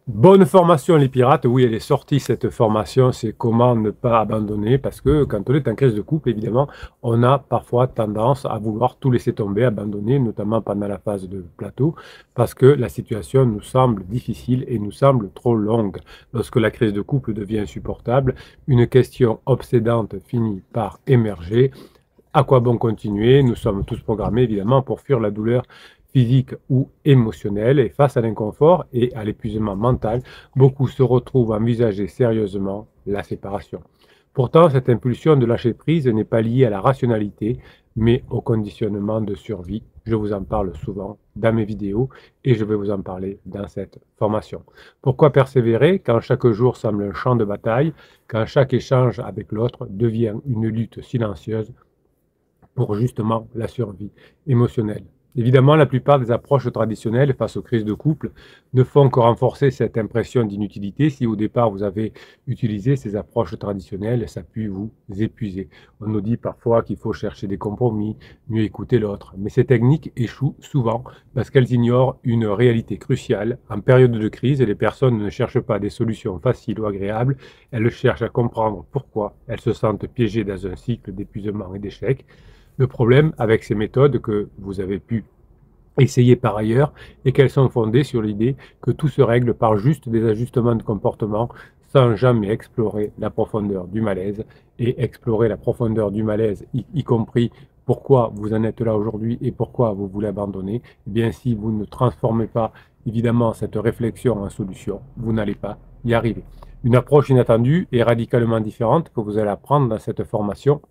Bonne formation les pirates, oui elle est sortie cette formation, c'est comment ne pas abandonner parce que quand on est en crise de couple évidemment on a parfois tendance à vouloir tout laisser tomber, abandonner notamment pendant la phase de plateau parce que la situation nous semble difficile et nous semble trop longue. Lorsque la crise de couple devient insupportable, une question obsédante finit par émerger. À quoi bon continuer? Nous sommes tous programmés évidemment pour fuir la douleur physique ou émotionnelle et face à l'inconfort et à l'épuisement mental, beaucoup se retrouvent à envisager sérieusement la séparation. Pourtant, cette impulsion de lâcher prise n'est pas liée à la rationalité, mais au conditionnement de survie. Je vous en parle souvent dans mes vidéos et je vais vous en parler dans cette formation. Pourquoi persévérer quand chaque jour semble un champ de bataille, quand chaque échange avec l'autre devient une lutte silencieuse pour justement la survie émotionnelle. Évidemment, la plupart des approches traditionnelles face aux crises de couple ne font que renforcer cette impression d'inutilité. Si au départ vous avez utilisé ces approches traditionnelles, ça peut vous épuiser. On nous dit parfois qu'il faut chercher des compromis, mieux écouter l'autre. Mais ces techniques échouent souvent parce qu'elles ignorent une réalité cruciale. En période de crise, les personnes ne cherchent pas des solutions faciles ou agréables, elles cherchent à comprendre pourquoi elles se sentent piégées dans un cycle d'épuisement et d'échec. Le problème avec ces méthodes que vous avez pu essayer par ailleurs est qu'elles sont fondées sur l'idée que tout se règle par juste des ajustements de comportement sans jamais explorer la profondeur du malaise et explorer la profondeur du malaise, y compris pourquoi vous en êtes là aujourd'hui et pourquoi vous voulez abandonner. Eh bien, si vous ne transformez pas évidemment cette réflexion en solution, vous n'allez pas y arriver. Une approche inattendue et radicalement différente que vous allez apprendre dans cette formation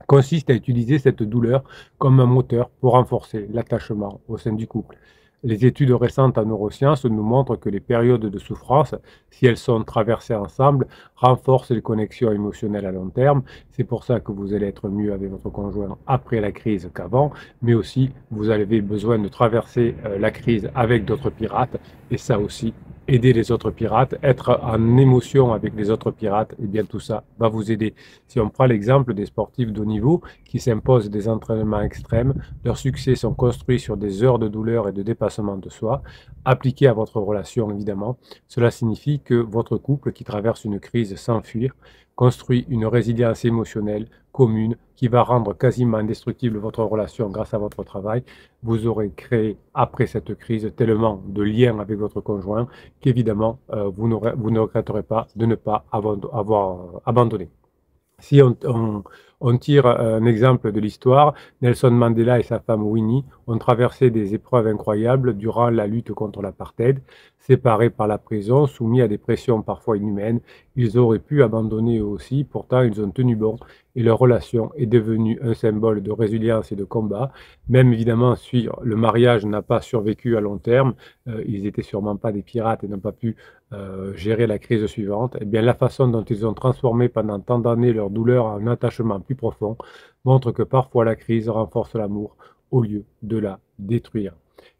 consiste à utiliser cette douleur comme un moteur pour renforcer l'attachement au sein du couple. Les études récentes en neurosciences nous montrent que les périodes de souffrance, si elles sont traversées ensemble, renforcent les connexions émotionnelles à long terme. C'est pour ça que vous allez être mieux avec votre conjoint après la crise qu'avant, mais aussi vous avez besoin de traverser la crise avec d'autres pirates, et ça aussi, aider les autres pirates, être en émotion avec les autres pirates, et bien tout ça va vous aider. Si on prend l'exemple des sportifs de haut niveau qui s'imposent des entraînements extrêmes, leurs succès sont construits sur des heures de douleur et de dépassement de soi. Appliqué à votre relation, évidemment, cela signifie que votre couple qui traverse une crise sans fuir construit une résilience émotionnelle commune qui va rendre quasiment indestructible votre relation grâce à votre travail. Vous aurez créé après cette crise tellement de liens avec votre conjoint qu'évidemment vous ne regretterez pas de ne pas avoir abandonné. Si on tire un exemple de l'histoire, Nelson Mandela et sa femme Winnie ont traversé des épreuves incroyables durant la lutte contre l'apartheid. Séparés par la prison, soumis à des pressions parfois inhumaines, ils auraient pu abandonner eux aussi, pourtant ils ont tenu bon et leur relation est devenue un symbole de résilience et de combat. Même évidemment, si le mariage n'a pas survécu à long terme, ils n'étaient sûrement pas des pirates et n'ont pas pu gérer la crise suivante, eh bien la façon dont ils ont transformé pendant tant d'années leur douleur en attachement plus profond montre que parfois la crise renforce l'amour au lieu de la détruire.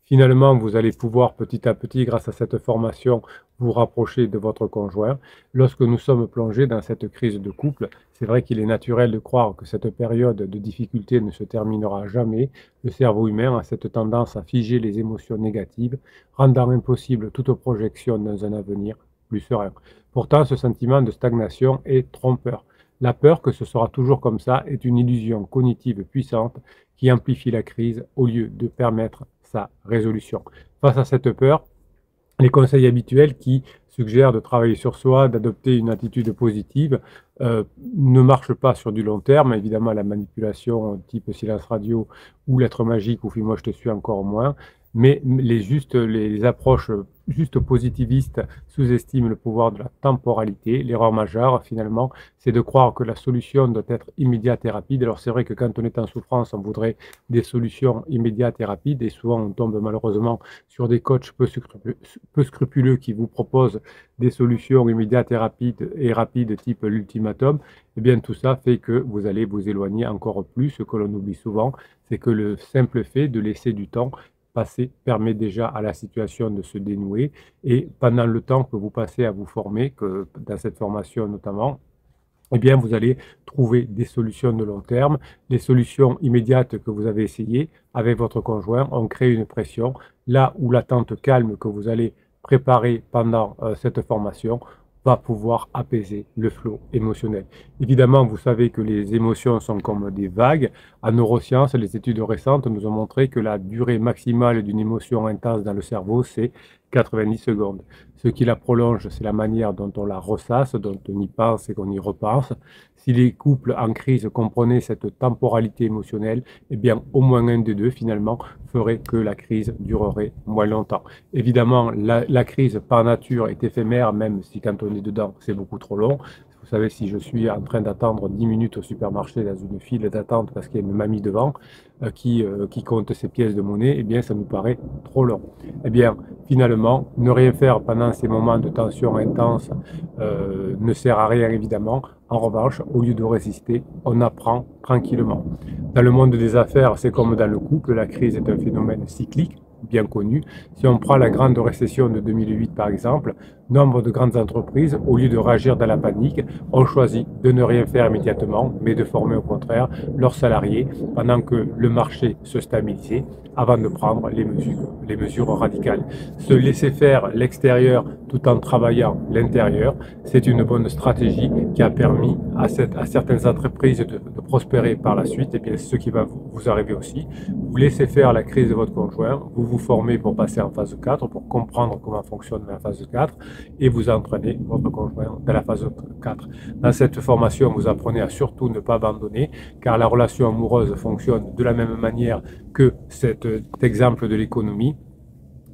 Finalement, vous allez pouvoir petit à petit, grâce à cette formation, vous rapprocher de votre conjoint. Lorsque nous sommes plongés dans cette crise de couple, c'est vrai qu'il est naturel de croire que cette période de difficulté ne se terminera jamais. Le cerveau humain a cette tendance à figer les émotions négatives, rendant impossible toute projection dans un avenir plus serein. Pourtant, ce sentiment de stagnation est trompeur. La peur que ce sera toujours comme ça est une illusion cognitive puissante qui amplifie la crise au lieu de permettre sa résolution. Face à cette peur, les conseils habituels qui suggèrent de travailler sur soi, d'adopter une attitude positive, ne marchent pas sur du long terme. Évidemment, la manipulation type silence radio ou lettre magique ou moi je te suis encore moins. Mais les approches juste positivistes sous-estiment le pouvoir de la temporalité. L'erreur majeure, finalement, c'est de croire que la solution doit être immédiate et rapide. Alors c'est vrai que quand on est en souffrance, on voudrait des solutions immédiates et rapides, et souvent on tombe malheureusement sur des coachs peu scrupuleux qui vous proposent des solutions immédiates et rapides type l'ultimatum. Et bien tout ça fait que vous allez vous éloigner encore plus. Ce que l'on oublie souvent, c'est que le simple fait de laisser du temps passer permet déjà à la situation de se dénouer, et pendant le temps que vous passez à vous former, que dans cette formation notamment, eh bien, vous allez trouver des solutions de long terme. Les solutions immédiates que vous avez essayées avec votre conjoint ont créé une pression, là où l'attente calme que vous allez préparé pendant cette formation va pouvoir apaiser le flot émotionnel. Évidemment, vous savez que les émotions sont comme des vagues. En neurosciences, les études récentes nous ont montré que la durée maximale d'une émotion intense dans le cerveau, c'est 90 secondes. Ce qui la prolonge, c'est la manière dont on la ressasse, dont on y pense et qu'on y repense. Si les couples en crise comprenaient cette temporalité émotionnelle, eh bien, au moins un des deux, finalement, ferait que la crise durerait moins longtemps. Évidemment, la crise par nature est éphémère, même si quand on est dedans, c'est beaucoup trop long. Vous savez, si je suis en train d'attendre 10 minutes au supermarché dans une file d'attente parce qu'il y a une mamie devant qui compte ses pièces de monnaie, eh bien, ça nous paraît trop long. Eh bien, finalement, ne rien faire pendant ces moments de tension intense ne sert à rien, évidemment. En revanche, au lieu de résister, on apprend tranquillement. Dans le monde des affaires, c'est comme dans le couple, la crise est un phénomène cyclique, bien connu. Si on prend la grande récession de 2008 par exemple, nombre de grandes entreprises, au lieu de réagir dans la panique, ont choisi de ne rien faire immédiatement, mais de former au contraire leurs salariés pendant que le marché se stabilisait avant de prendre les mesures radicales. Se laisser faire l'extérieur tout en travaillant l'intérieur, c'est une bonne stratégie qui a permis à certaines entreprises de prospérer par la suite. Et bien, c'est ce qui va vous arriver aussi. Vous laissez faire la crise de votre conjoint, vous vous formez pour passer en phase 4, pour comprendre comment fonctionne la phase 4, et vous entraînez votre conjoint dans la phase 4. Dans cette formation, vous apprenez à surtout ne pas abandonner, car la relation amoureuse fonctionne de la même manière que cet exemple de l'économie.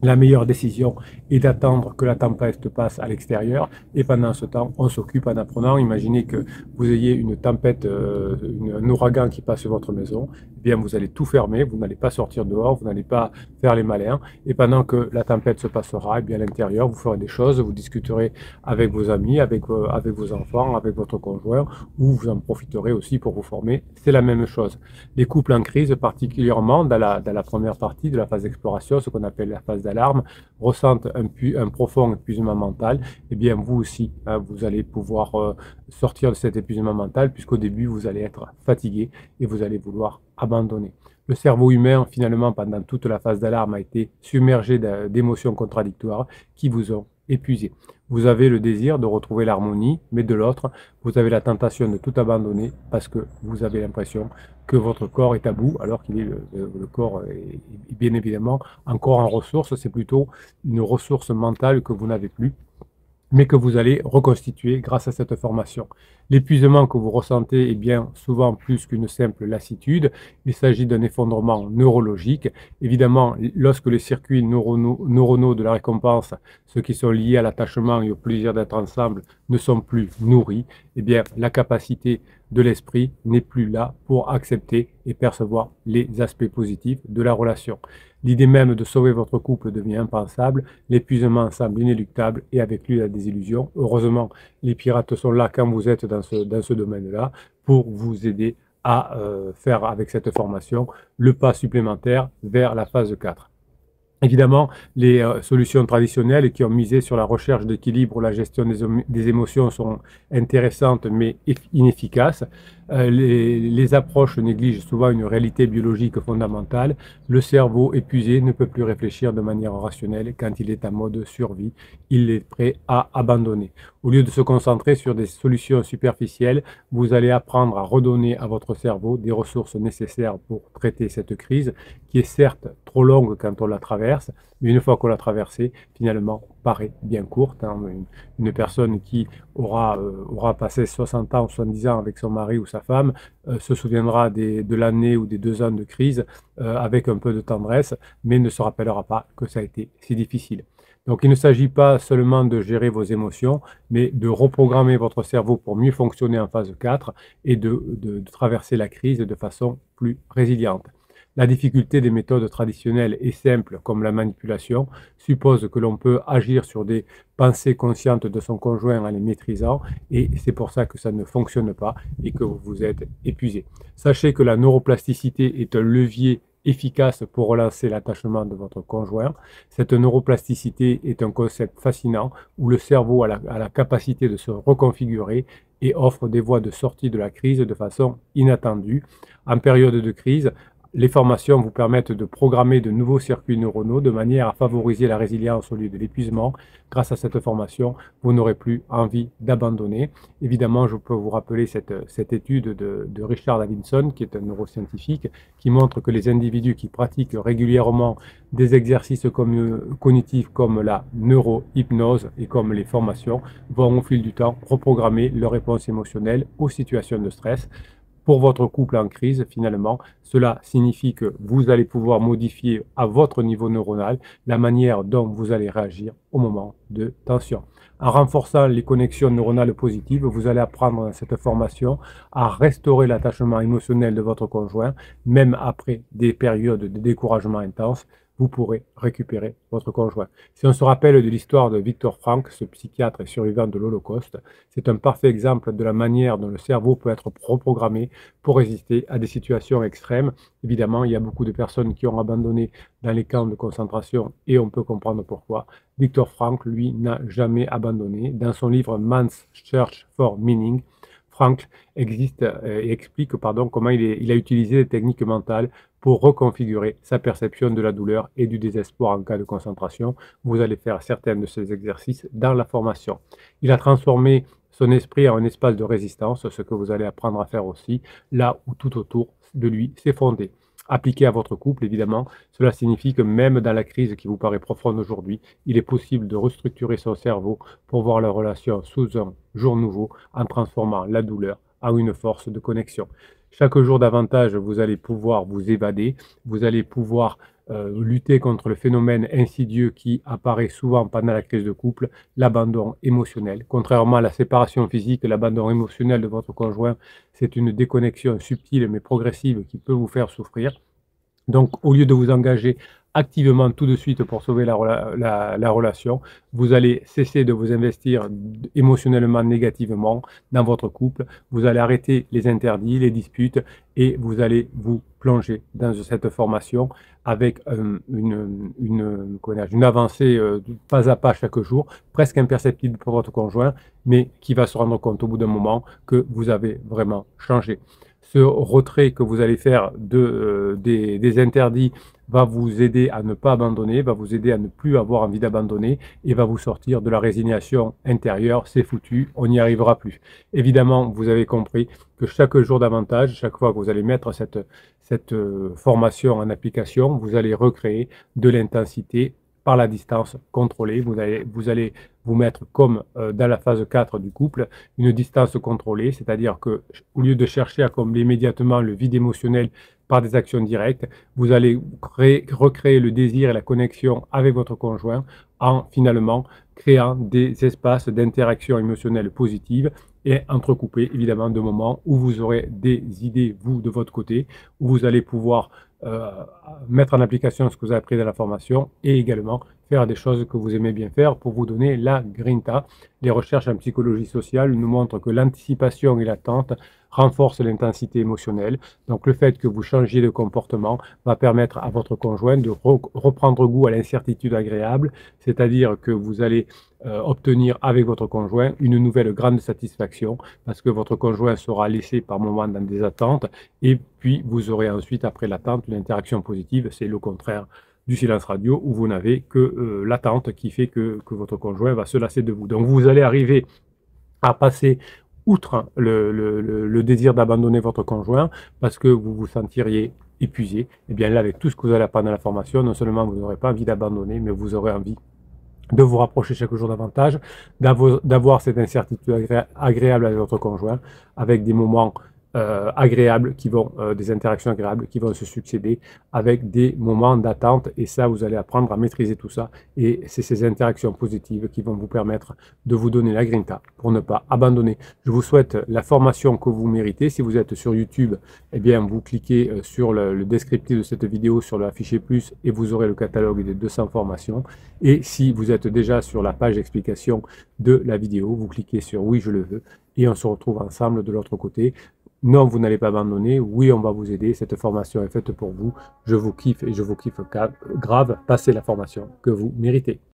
La meilleure décision est d'attendre que la tempête passe à l'extérieur et pendant ce temps, on s'occupe en apprenant. Imaginez que vous ayez une tempête, un ouragan qui passe sur votre maison. Eh bien, vous allez tout fermer, vous n'allez pas sortir dehors, vous n'allez pas faire les malins. Et pendant que la tempête se passera, eh bien, à l'intérieur, vous ferez des choses, vous discuterez avec vos amis, avec vos enfants, avec votre conjoint, ou vous en profiterez aussi pour vous former. C'est la même chose. Les couples en crise, particulièrement dans la première partie de la phase d'exploration, ce qu'on appelle la phase d'alarme, ressentent un profond épuisement mental. Eh bien, vous aussi, hein, vous allez pouvoir sortir de cet épuisement mental, puisqu'au début, vous allez être fatigué et vous allez vouloir abandonner. Le cerveau humain, finalement, pendant toute la phase d'alarme, a été submergé d'émotions contradictoires qui vous ont épuisé. Vous avez le désir de retrouver l'harmonie, mais de l'autre, vous avez la tentation de tout abandonner parce que vous avez l'impression que votre corps est à bout, alors qu'il est le corps est bien évidemment encore en ressource. C'est plutôt une ressource mentale que vous n'avez plus, mais que vous allez reconstituer grâce à cette formation. L'épuisement que vous ressentez est bien souvent plus qu'une simple lassitude. Il s'agit d'un effondrement neurologique. Évidemment, lorsque les circuits neuronaux de la récompense, ceux qui sont liés à l'attachement et au plaisir d'être ensemble, ne sont plus nourris, eh bien, la capacité de l'esprit n'est plus là pour accepter et percevoir les aspects positifs de la relation. L'idée même de sauver votre couple devient impensable, l'épuisement semble inéluctable et avec lui la désillusion. Heureusement, les pirates sont là quand vous êtes dans ce domaine-là pour vous aider à faire avec cette formation le pas supplémentaire vers la phase 4. Évidemment, les solutions traditionnelles qui ont misé sur la recherche d'équilibre ou la gestion des émotions sont intéressantes mais inefficaces. Les approches négligent souvent une réalité biologique fondamentale. Le cerveau épuisé ne peut plus réfléchir de manière rationnelle quand il est en mode survie. Il est prêt à abandonner. Au lieu de se concentrer sur des solutions superficielles, vous allez apprendre à redonner à votre cerveau des ressources nécessaires pour traiter cette crise qui est certes trop longue quand on la traverse, mais une fois qu'on l'a traversée, finalement, paraît bien courte. Hein. Une personne qui aura passé 60 ans, 70 ans avec son mari ou sa femme se souviendra de l'année ou des 2 ans de crise avec un peu de tendresse, mais ne se rappellera pas que ça a été si difficile. Donc il ne s'agit pas seulement de gérer vos émotions, mais de reprogrammer votre cerveau pour mieux fonctionner en phase 4 et de traverser la crise de façon plus résiliente. La difficulté des méthodes traditionnelles et simples comme la manipulation suppose que l'on peut agir sur des pensées conscientes de son conjoint en les maîtrisant et c'est pour ça que ça ne fonctionne pas et que vous êtes épuisé. Sachez que la neuroplasticité est un levier efficace pour relancer l'attachement de votre conjoint. Cette neuroplasticité est un concept fascinant où le cerveau a la capacité de se reconfigurer et offre des voies de sortie de la crise de façon inattendue. En période de crise, Les formations vous permettent de programmer de nouveaux circuits neuronaux de manière à favoriser la résilience au lieu de l'épuisement. Grâce à cette formation, vous n'aurez plus envie d'abandonner. Évidemment, je peux vous rappeler cette étude de Richard Davidson, qui est un neuroscientifique, qui montre que les individus qui pratiquent régulièrement des exercices cognitifs comme la neurohypnose et comme les formations vont au fil du temps reprogrammer leur réponse émotionnelle aux situations de stress. Pour votre couple en crise, finalement, cela signifie que vous allez pouvoir modifier à votre niveau neuronal la manière dont vous allez réagir au moment de tension. En renforçant les connexions neuronales positives, vous allez apprendre dans cette formation à restaurer l'attachement émotionnel de votre conjoint, même après des périodes de découragement intense. Vous pourrez récupérer votre conjoint. Si on se rappelle de l'histoire de Viktor Frankl, ce psychiatre et survivant de l'Holocauste, c'est un parfait exemple de la manière dont le cerveau peut être reprogrammé pour résister à des situations extrêmes. Évidemment, il y a beaucoup de personnes qui ont abandonné dans les camps de concentration et on peut comprendre pourquoi. Viktor Frankl, lui, n'a jamais abandonné. Dans son livre Man's Search for Meaning, Frankl explique comment il a utilisé des techniques mentales pour reconfigurer sa perception de la douleur et du désespoir en cas de concentration. Vous allez faire certains de ces exercices dans la formation. Il a transformé son esprit en un espace de résistance, ce que vous allez apprendre à faire aussi, là où tout autour de lui s'est fondé. Appliqué à votre couple, évidemment, cela signifie que même dans la crise qui vous paraît profonde aujourd'hui, il est possible de restructurer son cerveau pour voir la relation sous un jour nouveau en transformant la douleur en une force de connexion. Chaque jour davantage, vous allez pouvoir vous évader, vous allez pouvoir lutter contre le phénomène insidieux qui apparaît souvent pendant la crise de couple, l'abandon émotionnel. Contrairement à la séparation physique, l'abandon émotionnel de votre conjoint, c'est une déconnexion subtile mais progressive qui peut vous faire souffrir. Donc, au lieu de vous engager activement tout de suite pour sauver la relation, vous allez cesser de vous investir émotionnellement négativement dans votre couple, vous allez arrêter les interdits, les disputes et vous allez vous plonger dans cette formation avec une avancée pas à pas chaque jour, presque imperceptible pour votre conjoint, mais qui va se rendre compte au bout d'un moment que vous avez vraiment changé. Ce retrait que vous allez faire des interdits va vous aider à ne pas abandonner, va vous aider à ne plus avoir envie d'abandonner et va vous sortir de la résignation intérieure. C'est foutu, on n'y arrivera plus. Évidemment, vous avez compris que chaque jour davantage, chaque fois que vous allez mettre cette formation en application, vous allez recréer de l'intensité par la distance contrôlée. Vous allez vous mettre comme dans la phase 4 du couple, une distance contrôlée, c'est-à-dire que au lieu de chercher à combler immédiatement le vide émotionnel par des actions directes, vous allez recréer le désir et la connexion avec votre conjoint en finalement créant des espaces d'interaction émotionnelle positive et entrecoupés évidemment de moments où vous aurez des idées, vous, de votre côté, où vous allez pouvoir mettre en application ce que vous avez appris dans la formation et également faire des choses que vous aimez bien faire pour vous donner la grinta. Les recherches en psychologie sociale nous montrent que l'anticipation et l'attente renforcent l'intensité émotionnelle. Donc le fait que vous changiez de comportement va permettre à votre conjoint de reprendre goût à l'incertitude agréable, c'est-à-dire que vous allez obtenir avec votre conjoint une nouvelle grande satisfaction parce que votre conjoint sera laissé par moments dans des attentes et puis vous aurez ensuite après l'attente une interaction positive. C'est le contraire du silence radio où vous n'avez que l'attente qui fait que votre conjoint va se lasser de vous. Donc vous allez arriver à passer outre le désir d'abandonner votre conjoint parce que vous vous sentiriez épuisé. Et bien là, avec tout ce que vous allez apprendre dans la formation, non seulement vous n'aurez pas envie d'abandonner, mais vous aurez envie de vous rapprocher chaque jour davantage, d'avoir cette incertitude agréable avec votre conjoint, avec des moments agréables des interactions agréables qui vont se succéder avec des moments d'attente et ça vous allez apprendre à maîtriser tout ça et c'est ces interactions positives qui vont vous permettre de vous donner la grinta pour ne pas abandonner. Je vous souhaite la formation que vous méritez. Si vous êtes sur YouTube, eh bien vous cliquez sur le descriptif de cette vidéo sur le affiché plus et vous aurez le catalogue des 200 formations et si vous êtes déjà sur la page d'explication de la vidéo, vous cliquez sur oui je le veux et on se retrouve ensemble de l'autre côté. Non, vous n'allez pas abandonner. Oui, on va vous aider. Cette formation est faite pour vous. Je vous kiffe et je vous kiffe grave. Passez la formation que vous méritez.